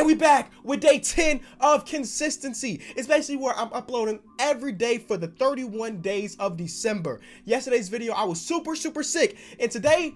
we back with day 10 of consistency. It's basically where I'm uploading every day for the 31 days of December. Yesterday's video, I was super sick. And today,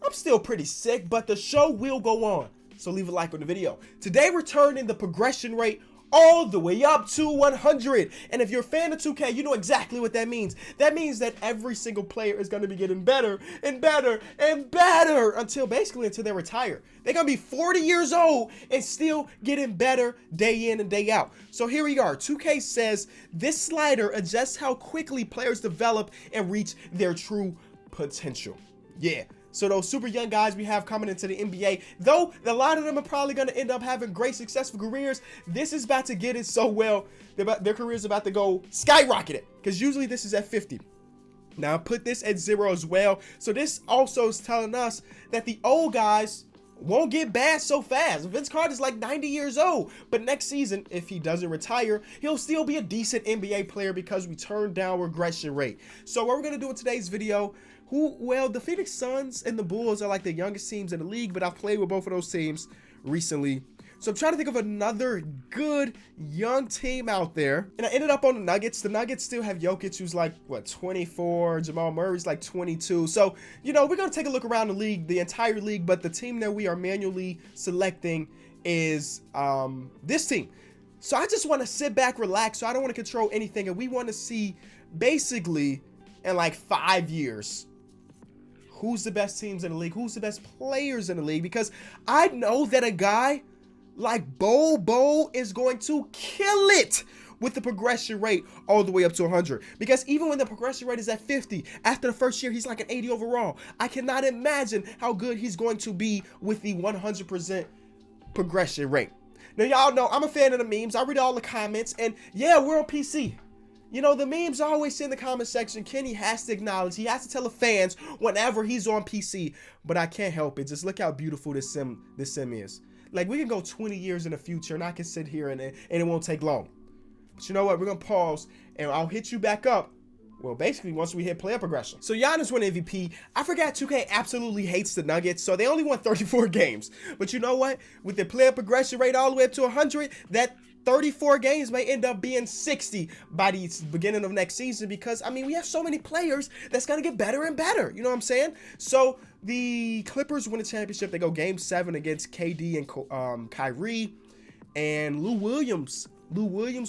I'm still pretty sick, but the show will go on. So leave a like on the video. Today, we're turning the progression rate all the way up to 100. And if you're a fan of 2K, you know exactly what that means. That means that every single player is going to be getting better and better and better until they retire. They're going to be 40 years old and still getting better day in and day out. So here we are. 2K says this slider adjusts how quickly players develop and reach their true potential. Yeah. So those super young guys we have coming into the NBA, though a lot of them are probably going to end up having great, successful careers, this is about to get it so well. Their careers about to go skyrocketed, because usually this is at 50. Now I put this at 0 as well. So this also is telling us that the old guys won't get bad so fast. Vince Carter's like 90 years old, but next season, if he doesn't retire, he'll still be a decent NBA player because we turned down regression rate. So what we're going to do in today's video, well, the Phoenix Suns and the Bulls are like the youngest teams in the league, but I've played with both of those teams recently. So I'm trying to think of another good young team out there. And I ended up on the Nuggets. The Nuggets still have Jokic, who's like, what, 24? Jamal Murray's like 22. So, you know, we're going to take a look around the league, the entire league. But the team that we are manually selecting is this team. So I just want to sit back, relax. So I don't want to control anything. And we want to see basically in like 5 years, who's the best teams in the league? Who's the best players in the league? Because I know that a guy like Bo is going to kill it with the progression rate all the way up to 100. Because even when the progression rate is at 50, after the first year, he's like an 80 overall. I cannot imagine how good he's going to be with the 100% progression rate. Now, y'all know I'm a fan of the memes. I read all the comments, and yeah, we're on PC. You know, the memes always say in the comment section, Kenny has to acknowledge, he has to tell the fans whenever he's on PC, but I can't help it. Just look how beautiful this sim is. Like, we can go 20 years in the future, and I can sit here and it won't take long. But you know what? We're going to pause, and I'll hit you back up. Well, basically, once we hit player progression. So, Giannis won MVP. I forgot 2K absolutely hates the Nuggets, so they only won 34 games. But you know what? With the player progression rate all the way up to 100, that 34 games may end up being 60 by the beginning of next season because, I mean, we have so many players that's going to get better and better. You know what I'm saying? So the Clippers win the championship. They go game 7 against KD and Kyrie, and Lou Williams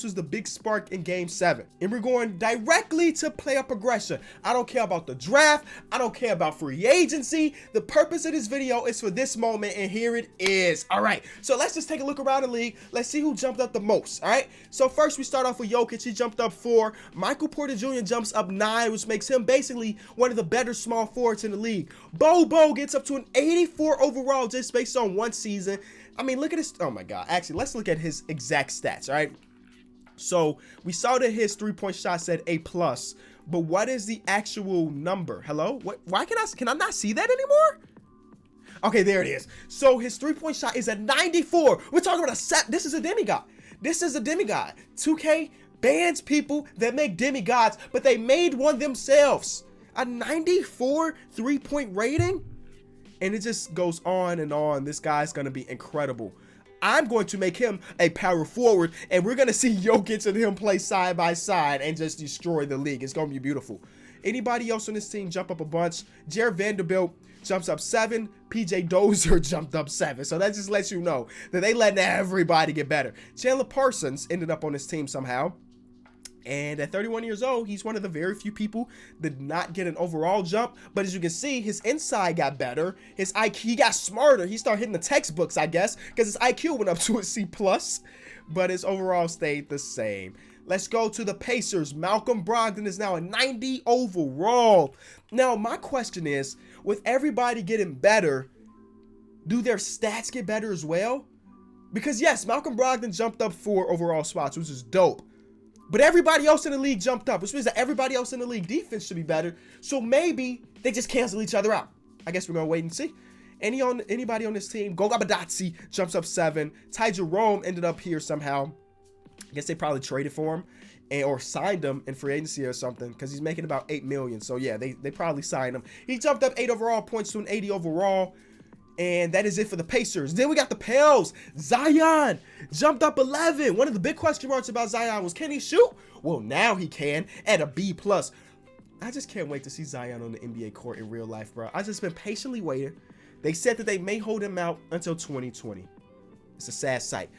was the big spark in game 7. And we're going directly to player progression. I don't care about the draft. I don't care about free agency. The purpose of this video is for this moment, and here it is. All right, so let's just take a look around the league. Let's see who jumped up the most. All right, so first we start off with Jokic. He jumped up 4. Michael Porter Jr. jumps up 9, which makes him basically one of the better small forwards in the league. Bo gets up to an 84 overall just based on one season. I mean, look at this. Oh my God. Actually, let's look at his exact stats. All right. So we saw that his 3-point shot said A+, but what is the actual number? Hello? What? Why can I not see that anymore? Okay, there it is. So his 3-point shot is at 94. We're talking about this is a demigod. This is a demigod. 2K bans people that make demigods, but they made one themselves. A 94 3-point rating? And it just goes on and on. This guy's going to be incredible. I'm going to make him a power forward, and we're going to see Jokic and him play side by side and just destroy the league. It's going to be beautiful. Anybody else on this team jump up a bunch? Jared Vanderbilt jumps up 7. PJ Dozier jumped up 7. So that just lets you know that they letting everybody get better. Chandler Parsons ended up on this team somehow. And at 31 years old, he's one of the very few people that did not get an overall jump. But as you can see, his inside got better. His IQ, he got smarter. He started hitting the textbooks, I guess, because his IQ went up to a C+, but his overall stayed the same. Let's go to the Pacers. Malcolm Brogdon is now a 90 overall. Now, my question is, with everybody getting better, do their stats get better as well? Because yes, Malcolm Brogdon jumped up 4 overall spots, which is dope. But everybody else in the league jumped up, which means that everybody else in the league defense should be better. So maybe they just cancel each other out. I guess we're going to wait and see. Anybody on this team, Goga Bitadze jumps up 7. Ty Jerome ended up here somehow. I guess they probably traded for him or signed him in free agency or something because he's making about $8 million. So yeah, they probably signed him. He jumped up 8 overall points to an 80 overall. And that is it for the Pacers. Then we got the Pels. Zion jumped up 11. One of the big question marks about Zion was, can he shoot? Well, now he can at a B+. I just can't wait to see Zion on the NBA court in real life, bro. I've just been patiently waiting. They said that they may hold him out until 2020. It's a sad sight.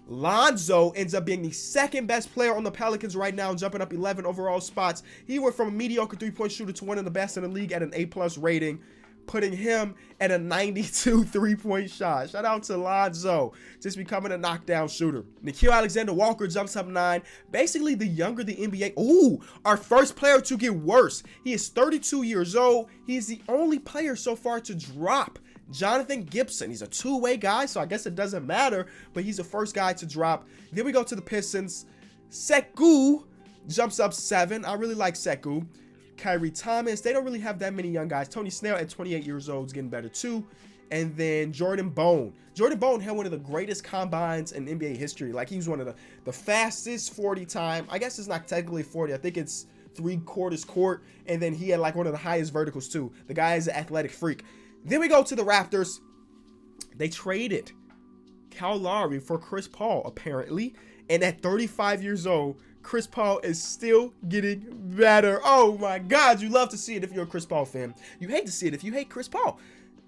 Lonzo ends up being the second best player on the Pelicans right now, jumping up 11 overall spots. He went from a mediocre three-point shooter to one of the best in the league at an A+ rating, putting him at a 92 three-point shot. Shout out to Lonzo, just becoming a knockdown shooter. Nickeil Alexander-Walker jumps up 9. Basically, the younger the NBA. Ooh, our first player to get worse. He is 32 years old. He is the only player so far to drop Jonathan Gibson. He's a two-way guy, so I guess it doesn't matter, but he's the first guy to drop. Then we go to the Pistons. Sekou jumps up 7. I really like Sekou. Kyrie Thomas. They don't really have that many young guys. Tony Snell at 28 years old is getting better too. And then Jordan Bone. Jordan Bone had one of the greatest combines in NBA history. Like, he was one of the fastest 40 time. I guess it's not technically 40. I think it's 3/4 court. And then he had like one of the highest verticals too. The guy is an athletic freak. Then we go to the Raptors. They traded Kyle Lowry for Chris Paul, apparently. And at 35 years old, Chris Paul is still getting better. Oh my God, you love to see it if you're a Chris Paul fan. You hate to see it if you hate Chris Paul.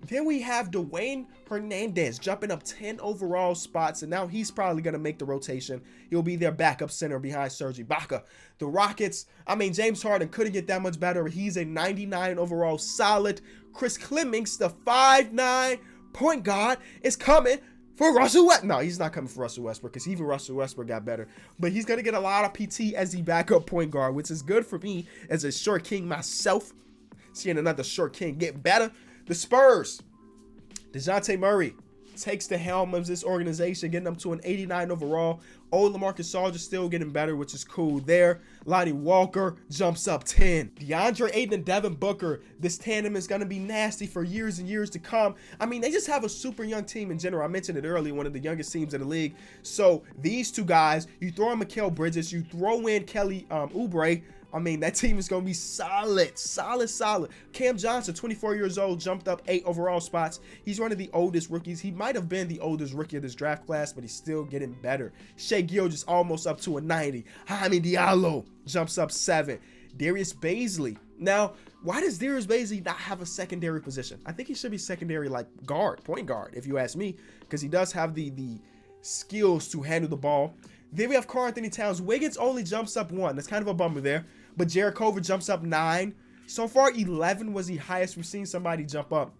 Then we have Dwayne Hernandez jumping up 10 overall spots, and now he's probably going to make the rotation. He'll be their backup center behind Serge Ibaka. The Rockets, I mean, James Harden couldn't get that much better. He's a 99 overall solid. Chris Clemens, the 5'9" point guard, is coming for Russell Westbrook. No, he's not coming for Russell Westbrook, because even Russell Westbrook got better. But he's going to get a lot of PT as the backup point guard, which is good for me as a short king myself. Seeing another short king get better. The Spurs, DeJounte Murray takes the helm of this organization, getting them to an 89 overall. Old LaMarcus Aldridge still getting better, which is cool there. Lonnie Walker jumps up 10. DeAndre Ayton and Devin Booker. This tandem is going to be nasty for years and years to come. I mean, they just have a super young team in general. I mentioned it earlier, one of the youngest teams in the league. So these two guys, you throw in Mikal Bridges, you throw in Kelly Oubre. I mean, that team is going to be solid, solid. Cam Johnson, 24 years old, jumped up 8 overall spots. He's one of the oldest rookies. He might have been the oldest rookie of this draft class, but he's still getting better. Shai Gilgeous almost up to a 90. Jaime Diallo jumps up 7. Darius Bazley. Now, why does Darius Bazley not have a secondary position? I think he should be secondary like guard, point guard, if you ask me, because he does have the skills to handle the ball. Then we have Karl-Anthony Towns. Wiggins only jumps up 1. That's kind of a bummer there. But Jarrett Culver jumps up 9. So far, 11 was the highest we've seen somebody jump up.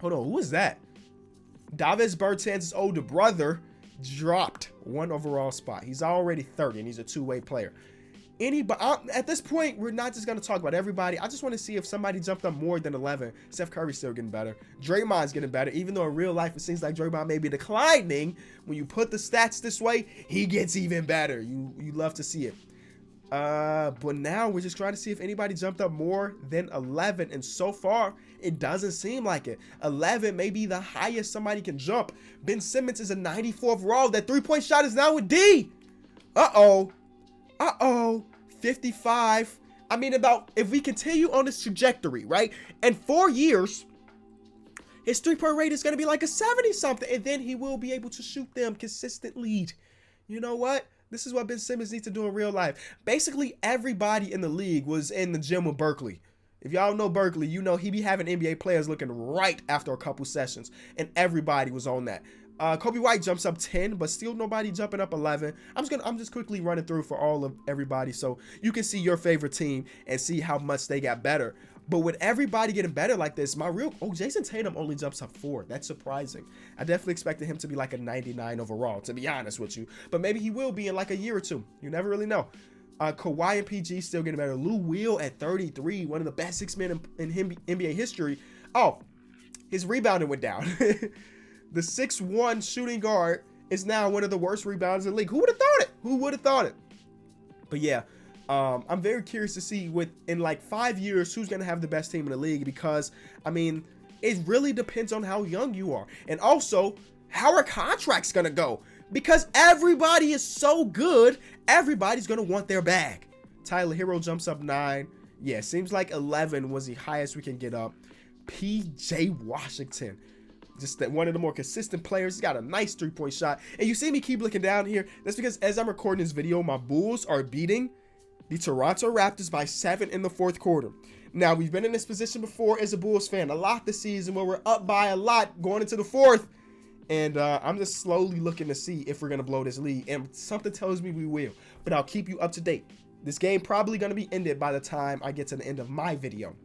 Hold on, who is that? Davis Bertans' older brother dropped 1 overall spot. He's already 30, and he's a two-way player. At this point, we're not just going to talk about everybody. I just want to see if somebody jumped up more than 11. Steph Curry's still getting better. Draymond's getting better, even though in real life, it seems like Draymond may be declining. When you put the stats this way, he gets even better. You love to see it. But now we're just trying to see if anybody jumped up more than 11. And so far, it doesn't seem like it. 11 may be the highest somebody can jump. Ben Simmons is a 94 overall. That three-point shot is now with D. Uh-oh. 55. I mean, if we continue on this trajectory, right? In 4 years, his three-point rate is going to be like a 70-something. And then he will be able to shoot them consistently. You know what? This is what Ben Simmons needs to do in real life. Basically, everybody in the league was in the gym with Berkeley. If y'all know Berkeley, you know he be having NBA players looking right after a couple sessions. And everybody was on that. Kobe White jumps up 10, but still nobody jumping up 11. I'm just quickly running through for all of everybody so you can see your favorite team and see how much they got better. But with everybody getting better like this, Jason Tatum only jumps up 4. That's surprising. I definitely expected him to be like a 99 overall, to be honest with you. But maybe he will be in like a year or two. You never really know. Kawhi and PG still getting better. Lou Will at 33, one of the best 6 men in NBA history. Oh, his rebounding went down. The 6'1" shooting guard is now one of the worst rebounders in the league. Who would have thought it? But yeah, I'm very curious to see in like 5 years who's going to have the best team in the league, because, I mean, it really depends on how young you are. And also, how are contracts going to go? Because everybody is so good, everybody's going to want their bag. Tyler Hero jumps up 9. Yeah, seems like 11 was the highest we can get up. PJ Washington. Just that one of the more consistent players. He's got a nice 3-point shot. And you see me keep looking down here. That's because as I'm recording this video, my Bulls are beating the Toronto Raptors by 7 in the 4th quarter. Now, we've been in this position before as a Bulls fan a lot this season where we're up by a lot going into the 4th. And I'm just slowly looking to see if we're going to blow this lead. And something tells me we will. But I'll keep you up to date. This game probably going to be ended by the time I get to the end of my video.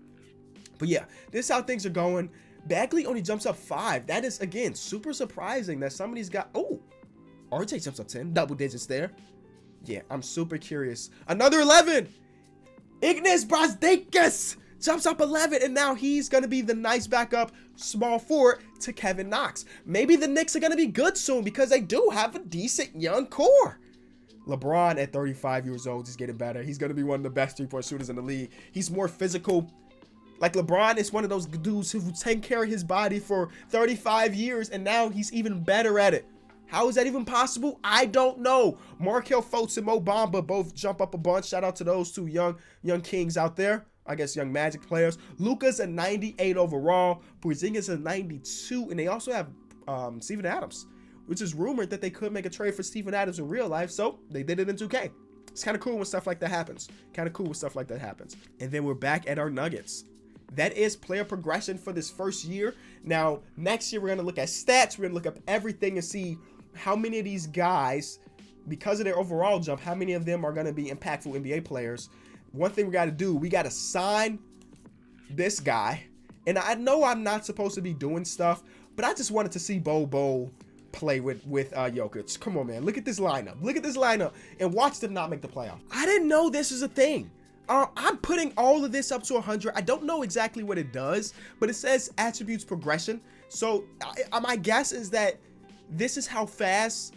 But yeah, this is how things are going. Bagley only jumps up 5. That is, again, super surprising that somebody's got... Oh, RJ jumps up 10. Double digits there. Yeah, I'm super curious. Another 11. Ignas Brazdeikis jumps up 11. And now he's going to be the nice backup small forward to Kevin Knox. Maybe the Knicks are going to be good soon because they do have a decent young core. LeBron at 35 years old is getting better. He's going to be one of the best 3-point shooters in the league. He's more physical. Like LeBron is one of those dudes who've taken care of his body for 35 years, and now he's even better at it. How is that even possible? I don't know. Markelle Fultz and Mo Bamba both jump up a bunch. Shout out to those two young kings out there. I guess young Magic players. Luka's a 98 overall. Porzingis a 92, and they also have Steven Adams, which is rumored that they could make a trade for Steven Adams in real life, so they did it in 2K. It's kind of cool when stuff like that happens. And then we're back at our Nuggets. That is player progression for this first year. Now, next year, we're going to look at stats. We're going to look up everything and see how many of these guys, because of their overall jump, how many of them are going to be impactful NBA players. One thing we got to do, we got to sign this guy. And I know I'm not supposed to be doing stuff, but I just wanted to see Bo play with Jokic. Come on, man. Look at this lineup. Look at this lineup. And watch them not make the playoff. I didn't know this was a thing. I'm putting all of this up to 100. I don't know exactly what it does, but it says attributes progression. So my guess is that this is how fast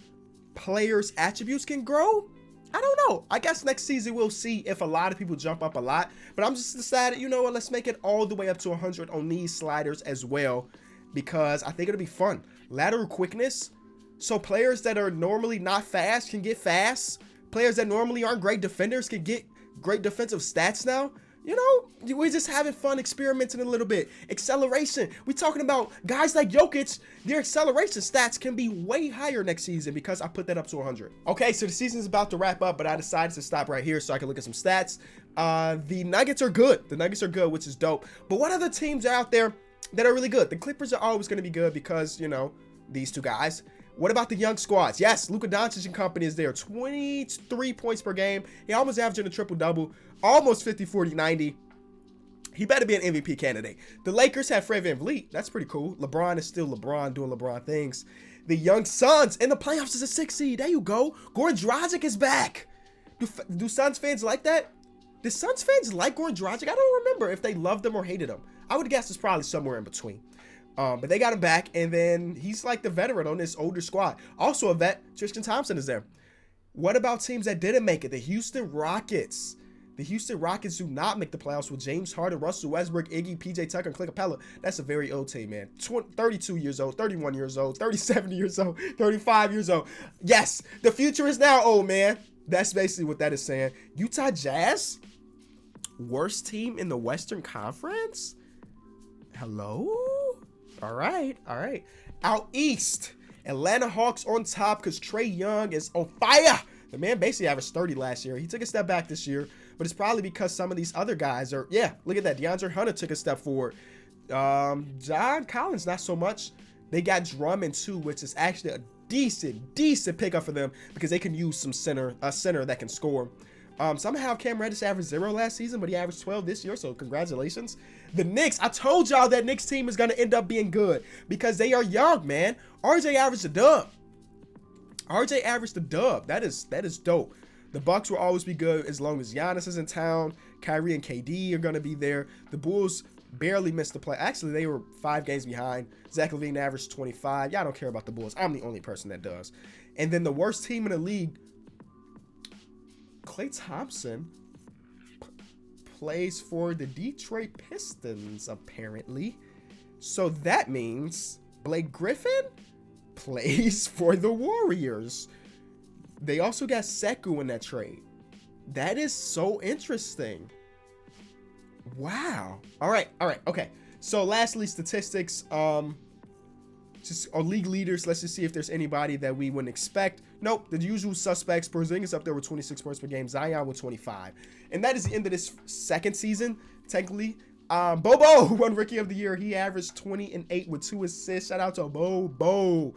players' attributes can grow. I don't know. I guess next season we'll see if a lot of people jump up a lot. But I'm just decided, you know what, let's make it all the way up to 100 on these sliders as well, because I think it'll be fun. Lateral quickness. So players that are normally not fast can get fast. Players that normally aren't great defenders can get great defensive stats now. You know, we're just having fun experimenting a little bit. Acceleration. We're talking about guys like Jokic. Their acceleration stats can be way higher next season because I put that up to 100. Okay, so the season's about to wrap up, but I decided to stop right here so I can look at some stats. The Nuggets are good. The Nuggets are good, which is dope. But what other teams are out there that are really good? The Clippers are always going to be good because, you know, these two guys. What about the young squads? Yes, Luka Doncic and company is there. 23 points per game. He almost averaging a triple-double. Almost 50, 40, 90. He better be an MVP candidate. The Lakers have Fred VanVleet. That's pretty cool. LeBron is still LeBron doing LeBron things. The young Suns in the playoffs is a 6 seed. There you go. Goran Dragic is back. Do Suns fans like that? Did Suns fans like Goran Dragic? I don't remember if they loved him or hated him. I would guess it's probably somewhere in between. But they got him back, and then he's like the veteran on this older squad. Also a vet, Tristan Thompson is there. What about teams that didn't make it? The Houston Rockets. The Houston Rockets do not make the playoffs with James Harden, Russell Westbrook, Iggy, PJ Tucker, and Clint Capella. That's a very old team, man. 32 years old, 31 years old, 37 years old, 35 years old. Yes, the future is now old, man. That's basically what that is saying. Utah Jazz? Worst team in the Western Conference? Hello? All right. Out east, Atlanta Hawks on top because Trae Young is on fire. The man basically averaged 30 last year. He took a step back this year, but it's probably because some of these other guys are, yeah, look at that. DeAndre Hunter took a step forward. John Collins, not so much. They got Drummond too, which is actually a decent pickup for them because they can use some a center that can score. Somehow Cam Reddish averaged 0 last season, but he averaged 12 this year, so congratulations. The Knicks, I told y'all that Knicks team is going to end up being good because they are young, man. RJ averaged a dub. That is dope. The Bucks will always be good as long as Giannis is in town. Kyrie and KD are going to be there. The Bulls barely missed the play. Actually, they were 5 games behind. Zach LaVine averaged 25. Y'all don't care about the Bulls. I'm the only person that does. And then the worst team in the league, Klay Thompson plays for the Detroit Pistons, apparently. So that means Blake Griffin plays for the Warriors. They also got Sekou in that trade. That is so interesting. Wow. All right. Okay. So lastly, statistics. Just our league leaders. Let's just see if there's anybody that we wouldn't expect. Nope, the usual suspects. Porzingis up there with 26 points per game. Zion with 25. And that is the end of this second season, technically. Bobo won Rookie of the Year. He averaged 20 and 8 with 2 assists. Shout out to Bobo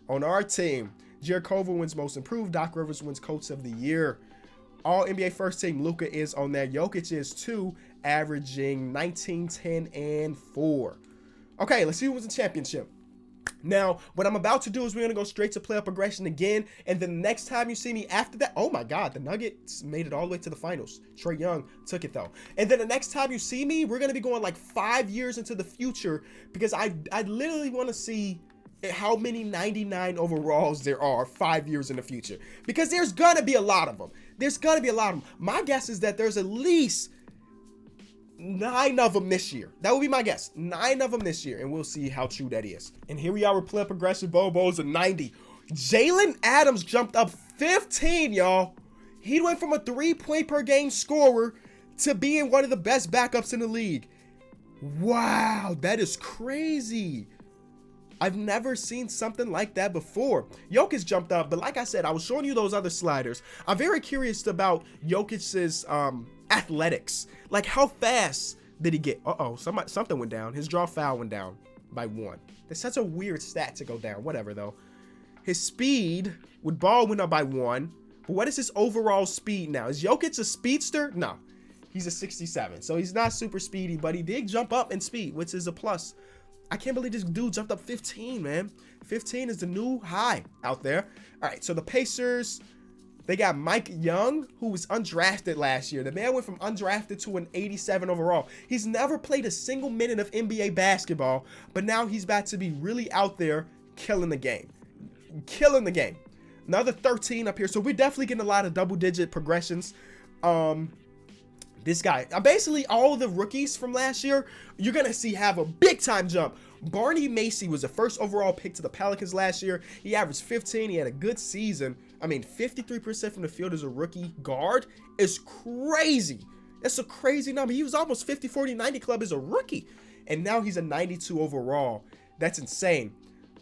on our team. Jared Culver wins Most Improved. Doc Rivers wins Coach of the Year. All NBA first team. Luka is on there. Jokic is too, averaging 19, 10, and 4. Okay, let's see who wins the championship. Now, what I'm about to do is we're going to go straight to playoff progression again. And then the next time you see me after that, oh my God, the Nuggets made it all the way to the finals. Trae Young took it though. And then the next time you see me, we're going to be going like 5 years into the future because I literally want to see how many 99 overalls there are 5 years in the future. Because there's going to be a lot of them. There's going to be a lot of them. My guess is that there's at least 9 of them this year. That would be my guess. 9 of them this year, and we'll see how true that is. And here we are with player progression. Bobo's a 90. Jalen Adams jumped up 15, y'all. He went from a 3-point per game scorer to being one of the best backups in the league. Wow, that is crazy. I've never seen something like that before. Jokic jumped up, but like I said, I was showing you those other sliders. I'm very curious about Jokic's athletics. Like, how fast did he get? Something went down. His draw foul went down by 1. That's such a weird stat to go down. Whatever, though. His speed with ball went up by 1. But what is his overall speed now? Is Jokic a speedster? No. He's a 67. So he's not super speedy, but he did jump up in speed, which is a plus. I can't believe this dude jumped up 15, man. 15 is the new high out there. All right, so the Pacers, they got Mike Young, who was undrafted last year. The man went from undrafted to an 87 overall. He's never played a single minute of NBA basketball, but now he's about to be really out there killing the game. Killing the game. Another 13 up here. So we're definitely getting a lot of double-digit progressions. This guy, basically all the rookies from last year, you're going to see have a big time jump. Barney Macy was the first overall pick to the Pelicans last year. He averaged 15. He had a good season. I mean, 53% from the field as a rookie guard is crazy. That's a crazy number. He was almost 50, 40, 90 club as a rookie. And now he's a 92 overall. That's insane.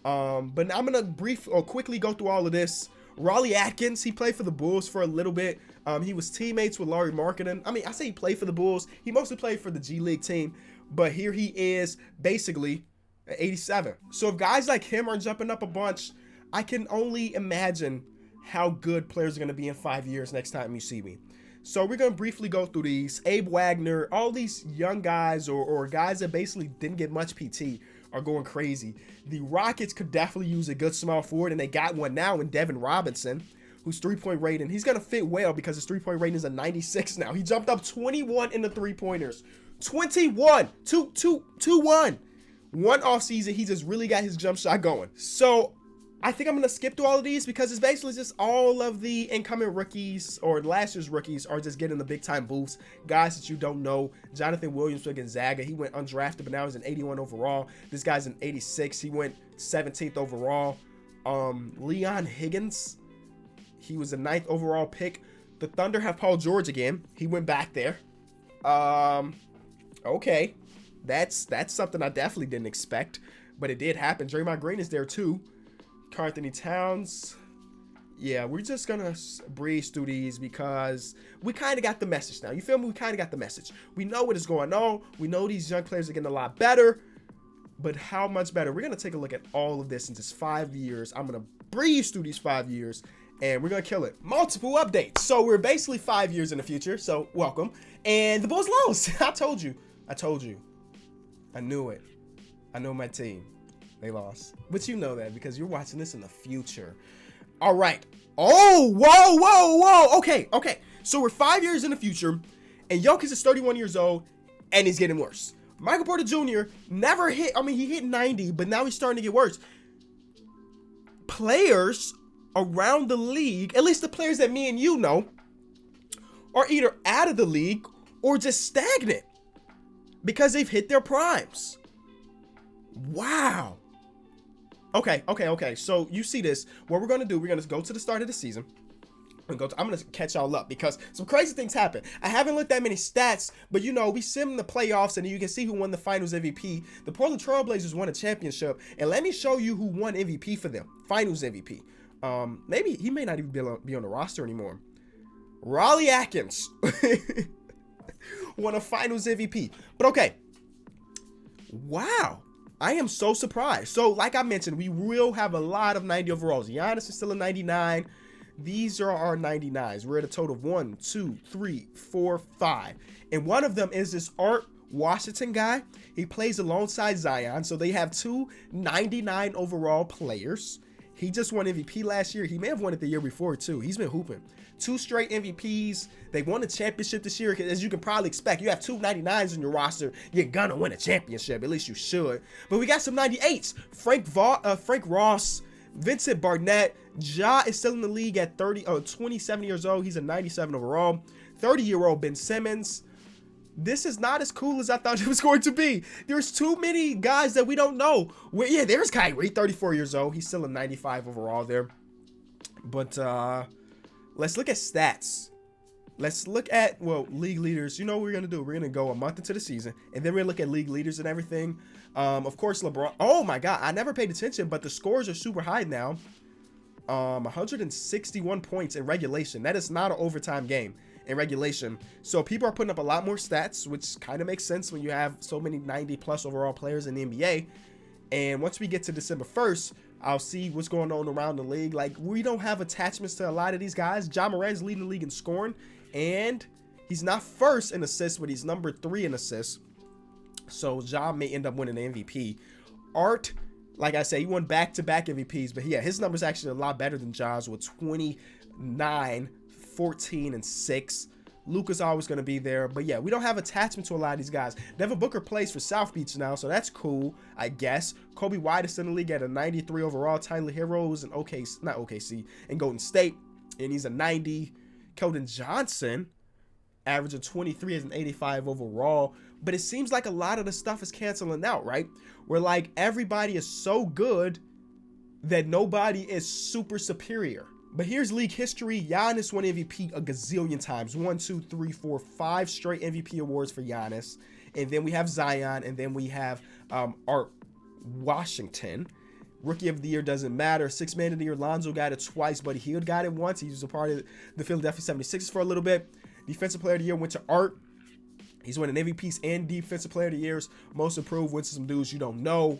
But now I'm going to quickly go through all of this. Raleigh Atkins, he played for the Bulls for a little bit. He was teammates with Lauri Markkanen. I mean, I say he played for the Bulls. He mostly played for the G League team. But here he is basically at 87. So if guys like him are jumping up a bunch, I can only imagine how good players are going to be in 5 years next time you see me. So we're going to briefly go through these. Abe Wagner, all these young guys or guys that basically didn't get much PT are going crazy. The Rockets could definitely use a good small forward, and they got one now in Devin Robinson, whose 3-point rating, he's going to fit well because his 3-point rating is a 96 now. He jumped up 21 in the 3-pointers. 21! 2-1. One off season, he just really got his jump shot going. So I think I'm going to skip through all of these because it's basically just all of the incoming rookies or last year's rookies are just getting the big time boosts. Guys that you don't know. Jonathan Williams with Gonzaga. He went undrafted, but now he's an 81 overall. This guy's an 86. He went 17th overall. Leon Higgins. He was a 9th overall pick. The Thunder have Paul George again. He went back there. Okay. That's something I definitely didn't expect, but it did happen. Draymond Green is there too. Karl-Anthony Towns. Yeah, we're just gonna breeze through these because we kind of got the message now. You feel me? We kind of got the message. We know what is going on. We know these young players are getting a lot better, but how much better? We're gonna take a look at all of this in just 5 years. I'm gonna breeze through these 5 years, and we're gonna kill it. Multiple updates. So we're basically 5 years in the future. So welcome. And the Bulls lost. I told you. I knew it. I know my team. They lost. But you know that because you're watching this in the future. All right. Oh, whoa. Okay. So we're 5 years in the future, and Jokic is 31 years old, and he's getting worse. Michael Porter Jr. never hit. I mean, he hit 90, but now he's starting to get worse. Players around the league, at least the players that me and you know, are either out of the league or just stagnant because they've hit their primes. Wow. Okay. So you see this. What we're going to do, we're going to go to the start of the season. I'm gonna catch y'all up because some crazy things happen. I haven't looked that many stats, but you know, we sim the playoffs and you can see who won the finals MVP. The Portland Trailblazers won a championship, and let me show you who won MVP for them. Finals MVP. Maybe he may not even be on the roster anymore. Raleigh Atkins won a finals MVP. But okay. Wow. I am so surprised. So, like I mentioned, we will have a lot of 90 overalls. Giannis is still a 99. These are our 99s. We're at a total of 1, 2, 3, 4, 5. And one of them is this Art Washington guy. He plays alongside Zion. So they have two 99 overall players. He just won MVP last year. He may have won it the year before too. He's been hooping. 2 straight MVPs. They won a championship this year. As you can probably expect, you have two 99s on your roster. You're gonna win a championship. At least you should. But we got some 98s. Frank Ross, Vincent Barnett. Ja is still in the league at 27 years old. He's a 97 overall. 30-year-old Ben Simmons. This is not as cool as I thought it was going to be. There's too many guys that we don't know. Yeah, there's Kyrie, 34 years old. He's still a 95 overall there. But let's look at stats. Let's look at, well, league leaders. You know what we're going to do? We're going to go a month into the season, and then we're going to look at league leaders and everything. Of course, LeBron. Oh, my God. I never paid attention, but the scores are super high now. 161 points in regulation. That is not an overtime game in regulation. So people are putting up a lot more stats, which kind of makes sense when you have so many 90-plus overall players in the NBA. And once we get to December 1st, I'll see what's going on around the league. Like, we don't have attachments to a lot of these guys. Ja Morant's leading the league in scoring, and he's not first in assists, but he's number 3 in assists. So Ja may end up winning the MVP. Art, like I said, he won back-to-back MVPs, but yeah, his number's actually a lot better than Ja's with 29, 14, and 6. Luka's always going to be there, but yeah, we don't have attachment to a lot of these guys. Devin Booker plays for South Beach now, so that's cool, I guess. Kobe White is in the league at a 93 overall. Tyler Heroes and OKC and Golden State, and he's a 90. Keldon Johnson, average of 23 as an 85 overall. But it seems like a lot of the stuff is canceling out, right? Where like everybody is so good that nobody is super superior. But here's league history. Giannis won MVP a gazillion times. 1, 2, 3, 4, 5 straight MVP awards for Giannis. And then we have Zion, and then we have Art Washington. Rookie of the year doesn't matter. 6th man of the year, Lonzo got it twice, Buddy Hield got it once. He was a part of the Philadelphia 76ers for a little bit. Defensive player of the year went to Art. He's winning MVPs and Defensive Player of the Years. Most improved went to some dudes you don't know.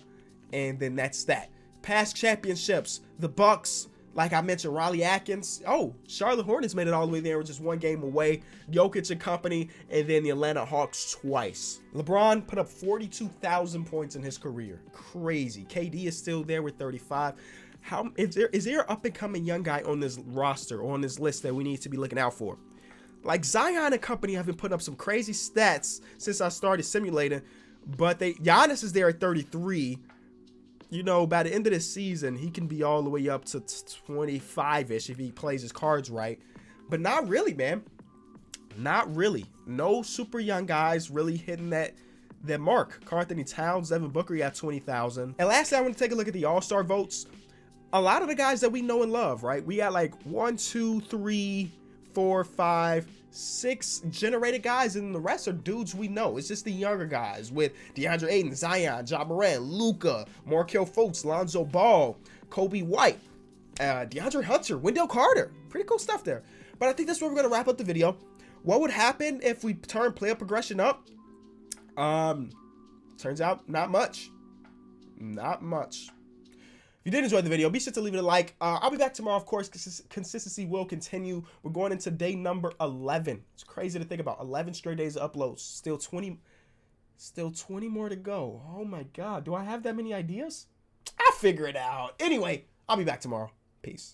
And then that's that. Past championships. The Bucks, like I mentioned, Raleigh Atkins. Oh, Charlotte Hornets made it all the way there with just 1 game away. Jokic and company. And then the Atlanta Hawks twice. LeBron put up 42,000 points in his career. Crazy. KD is still there with 35. How is there an up-and-coming young guy on this roster or on this list that we need to be looking out for? Like Zion and company have been putting up some crazy stats since I started simulating, but Giannis is there at 33. You know, by the end of this season, he can be all the way up to 25-ish if he plays his cards right. But not really, man. Not really. No super young guys really hitting that mark. Karl-Anthony Towns, Devin Booker, you have 20,000. And lastly, I want to take a look at the All-Star votes. A lot of the guys that we know and love, right? We got like 1, 2, 3, 4, 5, 6 generated guys, and the rest are dudes we know. It's just the younger guys with DeAndre Ayton, Zion, Ja Morant, Luka, Markelle Fultz, Lonzo Ball, Kobe White, DeAndre Hunter, Wendell Carter. Pretty cool stuff there. But I think that's where we're going to wrap up the video. What would happen if we turn player progression up? Turns out not much. Not much. If you did enjoy the video, be sure to leave it a like. I'll be back tomorrow, of course. Consistency will continue. We're going into day number 11. It's crazy to think about. 11 straight days of uploads. Still 20 more to go. Oh my God. Do I have that many ideas? I'll figure it out. Anyway, I'll be back tomorrow. Peace.